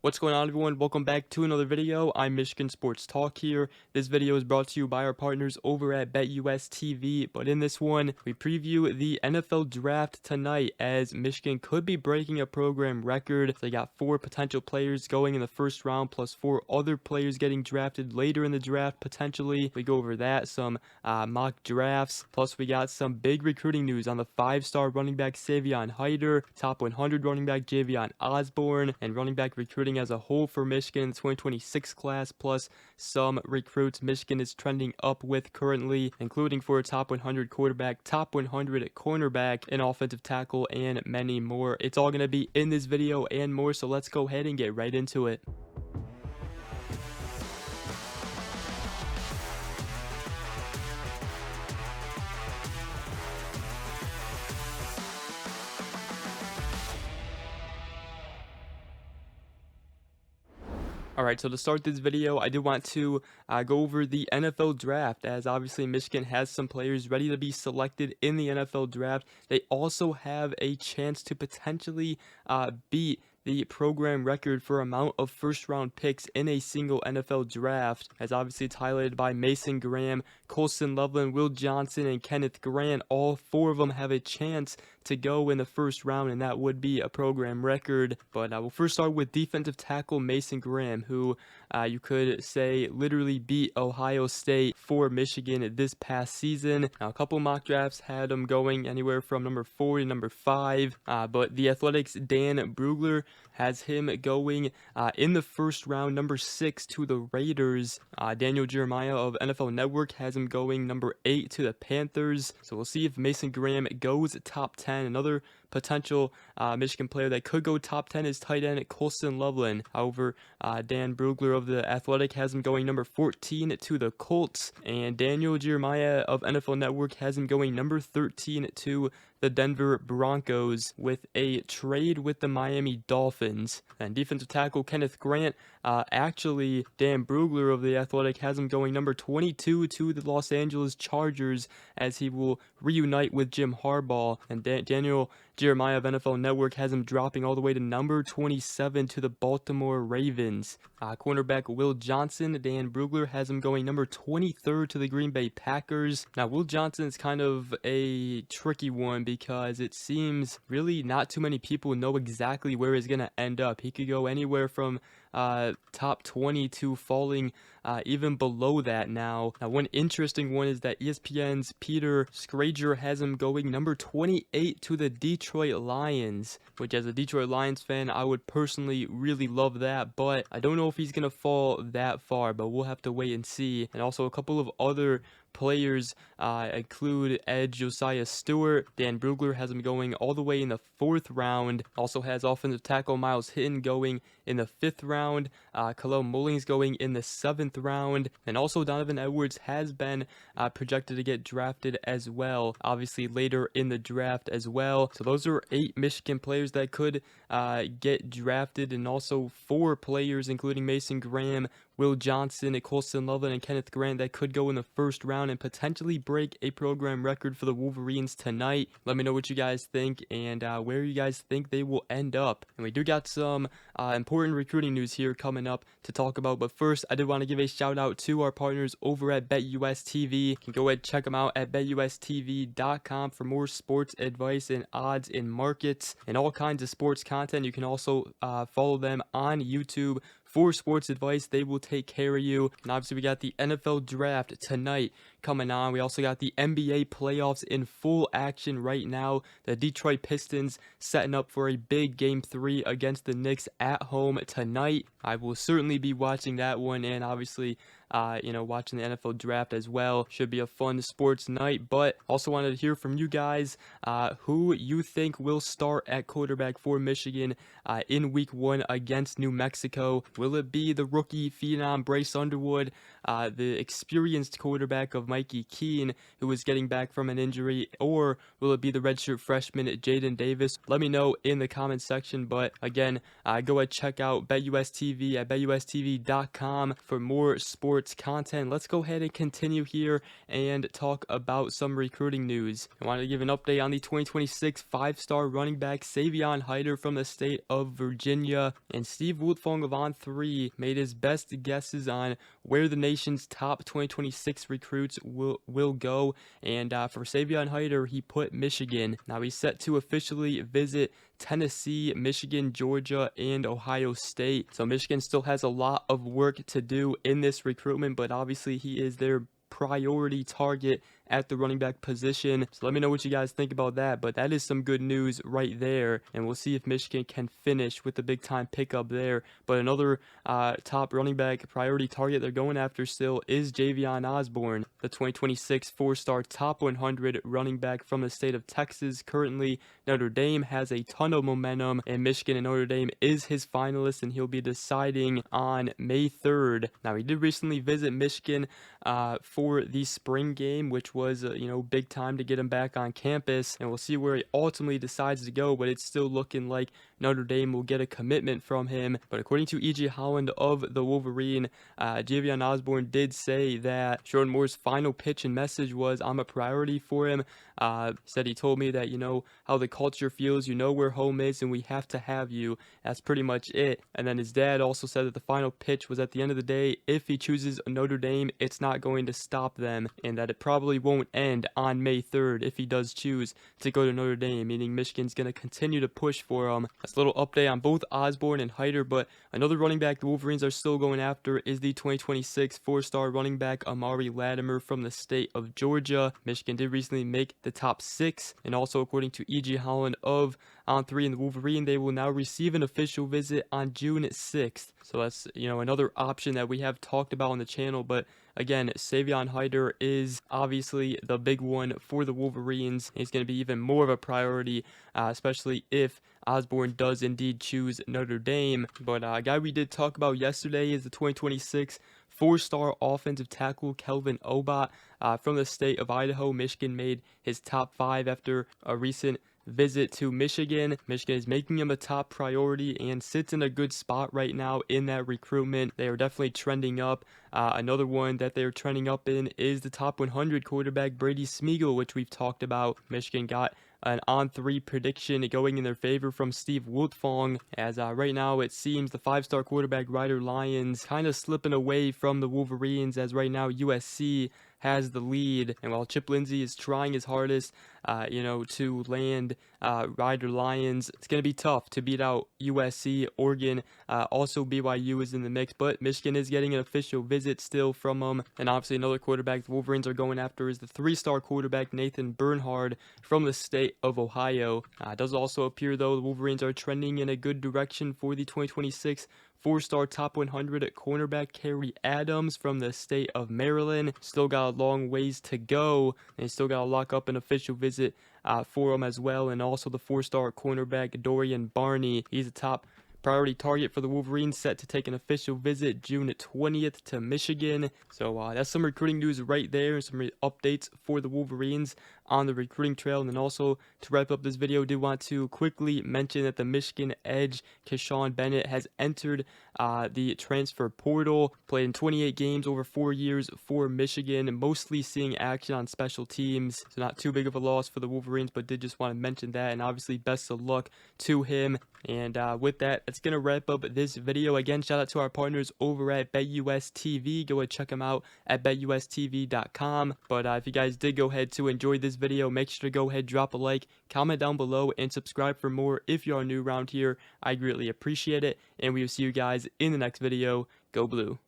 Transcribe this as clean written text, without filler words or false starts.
What's going on, everyone? Welcome back to another video. I'm Michigan Sports Talk here. This video is brought to you by our partners over at BetUS TV, but in this one, we preview the NFL Draft tonight as Michigan could be breaking a program record. They got 4 potential players going in the first round, plus 4 other players getting drafted later in the draft, potentially. We go over that, some mock drafts, plus we got some big recruiting news on the 5-star running back Savion Hiter, top 100 running back Javion Osborne, and running back recruiting as a whole for Michigan in the 2026 class, plus some recruits Michigan is trending up with currently, including for a top 100 quarterback, top 100 cornerback, an offensive tackle, and many more. It's all going to be in this video and more, so let's go ahead and get right into it. Alright, so to start this video, I did want to go over the NFL Draft, as obviously Michigan has some players ready to be selected in the NFL Draft. They also have a chance to potentially beat the program record for amount of first-round picks in a single NFL draft, as obviously it's highlighted by Mason Graham, Colston Loveland, Will Johnson, and Kenneth Grant. All 4 of them have a chance to go in the first round, and that would be a program record. But we'll first start with defensive tackle Mason Graham, who you could say literally beat Ohio State for Michigan this past season. Now, a couple mock drafts had him going anywhere from number 4 to number 5, but the Athletics' Dan Brugler has him going in the first round, number 6 to the Raiders. Daniel Jeremiah of NFL Network has him going number 8 to the Panthers. So we'll see if Mason Graham goes top 10. Another potential Michigan player that could go top 10 is tight end Colston Loveland. However, Dan Brugler of the Athletic has him going number 14 to the Colts, and Daniel Jeremiah of NFL Network has him going number 13 to the Denver Broncos with a trade with the Miami Dolphins. And defensive tackle Kenneth Grant, actually Dan Brugler of the Athletic has him going number 22 to the Los Angeles Chargers, as he will reunite with Jim Harbaugh. And Daniel Jeremiah of NFL Network has him dropping all the way to number 27 to the Baltimore Ravens. Cornerback Will Johnson, Dan Brugler has him going number 23rd to the Green Bay Packers. Now, Will Johnson is kind of a tricky one because it seems really not too many people know exactly where he's going to end up. He could go anywhere from top 20 to falling even below that now. Now, one interesting one is that ESPN's Peter Schrager has him going number 28 to the Detroit Lions, which as a Detroit Lions fan, I would personally really love that, but I don't know if he's going to fall that far, but we'll have to wait and see. And also a couple of other players include edge Josiah Stewart. Dan Brugler has him going all the way in the 4th round. Also has offensive tackle Miles Hinton going in the 5th round. Khalil Mullings going in the 7th round. And also Donovan Edwards has been projected to get drafted as well, obviously later in the draft as well. So those are 8 Michigan players that could get drafted, and also 4 players including Mason Graham, Will Johnson, Colston Loveland, and Kenneth Grant that could go in the 1st round and potentially break a program record for the Wolverines tonight. Let me know what you guys think and where you guys think they will end up. And we do got some important recruiting news here coming up to talk about, but first I did want to give a shout out to our partners over at BetUS TV. You can go ahead and check them out at betustv.com for more sports advice and odds in markets and all kinds of sports content. You can also follow them on YouTube for sports advice. They will take care of you. And obviously we got the NFL Draft tonight coming on. We also got the NBA playoffs in full action right now. The Detroit Pistons setting up for a big Game 3 against the Knicks at home tonight. I will certainly be watching that one, and obviously watching the NFL Draft as well. Should be a fun sports night, but also wanted to hear from you guys who you think will start at quarterback for Michigan in Week 1 against New Mexico. Will it be the rookie phenom Bryce Underwood, the experienced quarterback of Mikey Keene, who is getting back from an injury, or will it be the redshirt freshman Jaden Davis? Let me know in the comment section. But again, go ahead, check out BetUS TV at betustv.com for more sports content. Let's go ahead and continue here and talk about some recruiting news. I wanted to give an update on the 2026 5-star running back Savion Hiter from the state of Virginia. And Steve Wiltfong of On3 made his best guesses on where the nation's top 2026 recruits will go. And for Savion Hiter, he put Michigan. Now he's set to officially visit Tennessee, Michigan, Georgia, and Ohio State. So Michigan still has a lot of work to do in this recruitment, but obviously he is their priority target at the running back position. So let me know what you guys think about that, but that is some good news right there, and we'll see if Michigan can finish with the big time pickup there. But another top running back priority target they're going after still is Javion Osborne, the 2026 4-star top 100 running back from the state of Texas. Currently Notre Dame has a ton of momentum, and Michigan and Notre Dame is his finalist, and he'll be deciding on May 3rd. Now he did recently visit Michigan for the spring game, which was big time to get him back on campus, and we'll see where he ultimately decides to go. But it's still looking like Notre Dame will get a commitment from him. But according to E.J. Holland of the Wolverine, Javion Osborne did say that Jordan Moore's final pitch and message was, "I'm a priority for him." Said he told me that how the culture feels, where home is, and we have to have you. That's pretty much it. And then his dad also said that the final pitch was, at the end of the day, if he chooses Notre Dame, it's not going to stop them, and that it probably won't end on May 3rd if he does choose to go to Notre Dame, meaning Michigan's going to continue to push for him. That's a little update on both Osborne and Hiter. But another running back the Wolverines are still going after is the 2026 4-star running back Amari Latimer from the state of Georgia. Michigan did recently make the top 6, and also according to E.G. Holland of On3 and the Wolverine, they will now receive an official visit on June 6th. So that's another option that we have talked about on the channel. But again, Savion Hiter is obviously the big one for the Wolverines. He's going to be even more of a priority, especially if Osborne does indeed choose Notre Dame. But a guy we did talk about yesterday is the 2026 4-star offensive tackle Kelvin Obot from the state of Idaho. Michigan made his top 5 after a recent visit to Michigan. Michigan is making him a top priority and sits in a good spot right now in that recruitment. They are definitely trending up. Another one that they're trending up in is the top 100 quarterback Brady Smigiel, which we've talked about. Michigan got an On3 prediction going in their favor from Steve Wiltfong, as right now it seems the 5-star quarterback Ryder Lyons kind of slipping away from the Wolverines, as right now USC has the lead. And while Chip Lindsey is trying his hardest to land Ryder Lyons, it's going to be tough to beat out USC, Oregon, also BYU is in the mix, but Michigan is getting an official visit still from them. And obviously another quarterback the Wolverines are going after is the 3-star quarterback Nathan Bernhard from the state of Ohio. It does also appear though the Wolverines are trending in a good direction for the 2026 4-star top 100 cornerback Kerry Adams from the state of Maryland. Still got a long ways to go, and he's still got to lock up an official visit for him as well. And also the 4-star cornerback Dorian Barney. He's a top priority target for the Wolverines, set to take an official visit June 20th to Michigan. So that's some recruiting news right there, and some updates for the Wolverines on the recruiting trail. And then also, to wrap up this video, I did want to quickly mention that the Michigan edge Keshawn Bennett has entered the transfer portal. Played in 28 games over 4 years for Michigan, mostly seeing action on special teams. So not too big of a loss for the Wolverines, but did just want to mention that. And obviously best of luck to him. And with that, that's going to wrap up this video. Again, shout out to our partners over at BetUS TV. Go ahead, check them out at betustv.com. But if you guys did go ahead to enjoy this video, make sure to go ahead, drop a like, comment down below, and subscribe for more if you are new around here. I greatly appreciate it, and we will see you guys in the next video. Go Blue.